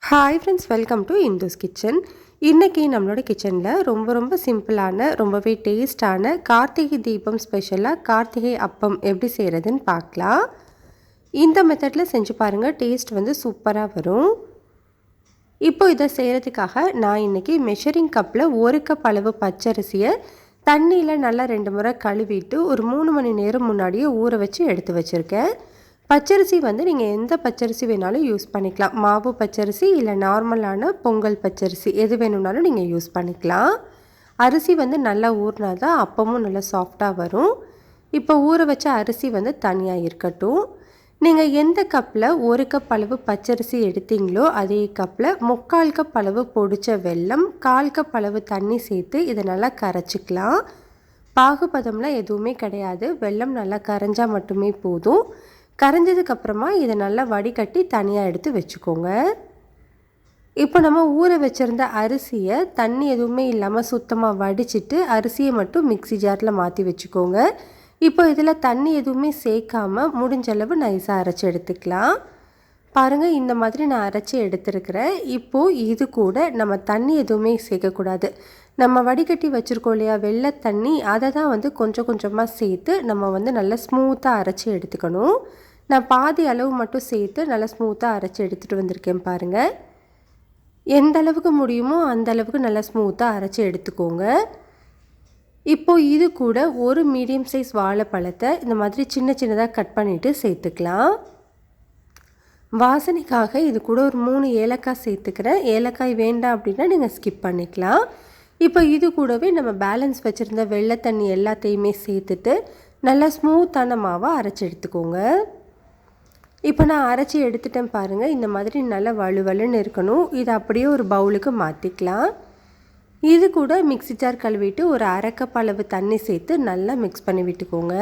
Hi friends, welcome to Indhu's kitchen. இன்றைக்கி நம்மளோட கிச்சனில் ரொம்ப சிம்பிளான ரொம்பவே டேஸ்டான கார்த்திகை தீபம் ஸ்பெஷலாக கார்த்திகை அப்பம் எப்படி செய்கிறதுன்னு பார்க்கலாம். இந்த மெத்தடில் செஞ்சு பாருங்கள், டேஸ்ட் சூப்பராக வரும். இப்போ இதை செய்கிறதுக்காக நான் இன்றைக்கி மெஷரிங் கப்பில் 1 கப் அளவு பச்சரிசியை தண்ணியில் நல்லா 2 முறை கழுவிட்டு ஒரு 3 மணி நேரம் முன்னாடியே ஊற வச்சு எடுத்து வச்சுருக்கேன். பச்சரிசி நீங்கள் எந்த பச்சரிசி வேணாலும் யூஸ் பண்ணிக்கலாம். மாவு பச்சரிசி இல்லை நார்மலான பொங்கல் பச்சரிசி எது வேணும்னாலும் நீங்கள் யூஸ் பண்ணிக்கலாம். அரிசி நல்லா ஊறினா தான் அப்பமும் நல்லா சாஃப்டாக வரும். இப்போ ஊற வச்ச அரிசி தனியாக இருக்கட்டும். நீங்கள் எந்த கப்பில் 1 கப் அளவு பச்சரிசி எடுத்தீங்களோ அதே கப்பில் 3/4 கப் அளவு பொடிச்ச வெல்லம், 1/4 கப் அளவு தண்ணி சேர்த்து இதை நல்லா கரைச்சிக்கலாம். பாகுபதம்லாம் எதுவுமே கிடையாது, வெல்லம் நல்லா கரைஞ்சால் மட்டுமே போதும். கரைஞ்சதுக்கப்புறமா இதை நல்லா வடிகட்டி தனியாக எடுத்து வச்சுக்கோங்க. இப்போ நம்ம ஊற வச்சுருந்த அரிசியை தண்ணி எதுவுமே இல்லாமல் சுத்தமாக வடிச்சிட்டு அரிசியை மட்டும் மிக்ஸி ஜாரில் மாற்றி வச்சுக்கோங்க. இப்போ இதில் தண்ணி எதுவுமே சேர்க்காமல் முடிஞ்சளவு நைஸாக அரைச்சி எடுத்துக்கலாம். பாருங்கள், இந்த மாதிரி நான் அரைச்சி எடுத்துருக்கிறேன். இப்போது இது கூட நம்ம தண்ணி எதுவுமே சேர்க்கக்கூடாது. நம்ம வடிகட்டி வச்சுருக்கோம் இல்லையா வெள்ளை தண்ணி, அதை தான் கொஞ்சம் கொஞ்சமாக சேர்த்து நம்ம நல்லா ஸ்மூத்தாக அரைச்சி எடுத்துக்கணும். நான் பாதி அளவு மட்டும் சேர்த்து நல்லா ஸ்மூத்தாக அரைச்சி எடுத்துகிட்டு வந்திருக்கேன். பாருங்கள், எந்த அளவுக்கு முடியுமோ அந்த அளவுக்கு நல்லா ஸ்மூத்தாக அரைச்சி எடுத்துக்கோங்க. இப்போது இது கூட ஒரு மீடியம் சைஸ் வாழைப்பழத்தை இந்த மாதிரி சின்னதாக கட் பண்ணிவிட்டு சேர்த்துக்கலாம். வாசனைக்காக இது கூட ஒரு 3 ஏலக்காய் சேர்த்துக்கிறேன். ஏலக்காய் வேண்டாம் அப்படின்னா நீங்கள் ஸ்கிப் பண்ணிக்கலாம். இப்போ இது கூடவே நம்ம பேலன்ஸ் வச்சுருந்த வெள்ளை தண்ணி எல்லாத்தையுமே சேர்த்துட்டு நல்லா ஸ்மூத்தான மாவாக அரைச்சி எடுத்துக்கோங்க. இப்போ நான் அரைச்சி எடுத்துட்டேன். பாருங்கள், இந்த மாதிரி நல்லா வலுவலுன்னு இருக்கணும். இதை அப்படியே ஒரு பவுலுக்கு மாற்றிக்கலாம். இது கூட மிக்ஸி ஜார் கழுவிட்டு ஒரு 1/2 கப் அளவு தண்ணி சேர்த்து நல்லா மிக்ஸ் பண்ணி விட்டுக்கோங்க.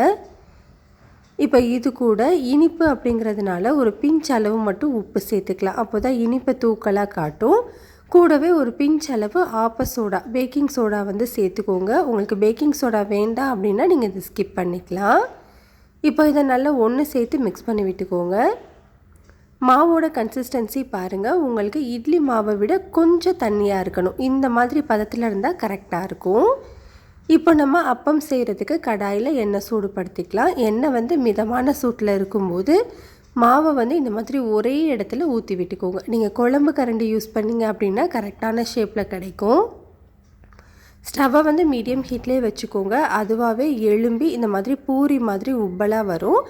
இப்போ இது கூட இனிப்பு அப்படிங்கிறதுனால ஒரு பிஞ்ச் அளவு மட்டும் உப்பு சேர்த்துக்கலாம். அப்போ தான் இனிப்பை தூக்கலாக காட்டும். கூடவே ஒரு பிஞ்ச் அளவு சோடா, பேக்கிங் சோடா சேர்த்துக்கோங்க. உங்களுக்கு பேக்கிங் சோடா வேண்டாம் அப்படின்னா நீங்கள் இதை ஸ்கிப் பண்ணிக்கலாம். இப்போ இதை நல்லா ஒன்று சேர்த்து மிக்ஸ் பண்ணி விட்டுக்கோங்க. மாவோட கன்சிஸ்டன்சி பாருங்கள், உங்களுக்கு இட்லி மாவை விட கொஞ்சம் தண்ணியாக இருக்கணும். இந்த மாதிரி பதத்தில் இருந்தால் கரெக்டாக இருக்கும். இப்போ நம்ம அப்பம் செய்கிறதுக்கு கடாயில் எண்ணெய் சூடுபடுத்திக்கலாம். எண்ணெய் மிதமான சூட்டில் இருக்கும்போது மாவை இந்த மாதிரி ஒரே இடத்துல ஊற்றி விட்டுக்கோங்க. நீங்கள் குழம்பு கரண்டி யூஸ் பண்ணிங்க அப்படின்னா கரெக்டான ஷேப்பில் கிடைக்கும். ஸ்டவ்வை மீடியம் ஹீட்லேயே வச்சுக்கோங்க. அதுவாகவே எழும்பி இந்த மாதிரி பூரி மாதிரி உப்பலாக வரும்.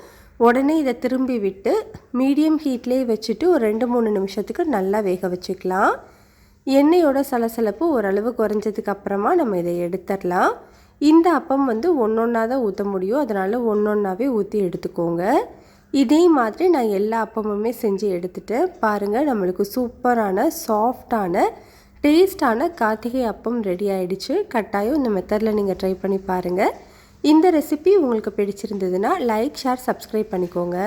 உடனே இதை திரும்பி விட்டு மீடியம் ஹீட்லேயே வச்சுட்டு ஒரு 2-3 நிமிஷத்துக்கு நல்லா வேக வச்சுக்கலாம். எண்ணெயோட சலசலப்பு ஓரளவு குறைஞ்சதுக்கு அப்புறமா நம்ம இதை எடுத்துடலாம். இந்த அப்பம் ஒன்றொன்னா தான் ஊற்ற முடியும், அதனால் ஒன்றொன்னாவே ஊற்றி எடுத்துக்கோங்க. இதே மாதிரி நான் எல்லா அப்பமுமே செஞ்சு எடுத்துகிட்டேன். பாருங்கள், நம்மளுக்கு சூப்பரான சாஃப்டான டேஸ்டான கார்த்திகை அப்பம் ரெடி ஆகிடுச்சு. கட்டாயம் இந்த மெத்தடில் நீங்கள் ட்ரை பண்ணி பாருங்கள். இந்த ரெசிபி உங்களுக்கு பிடிச்சிருந்ததுன்னா லைக், ஷேர், சப்ஸ்கிரைப் பண்ணிக்கோங்க.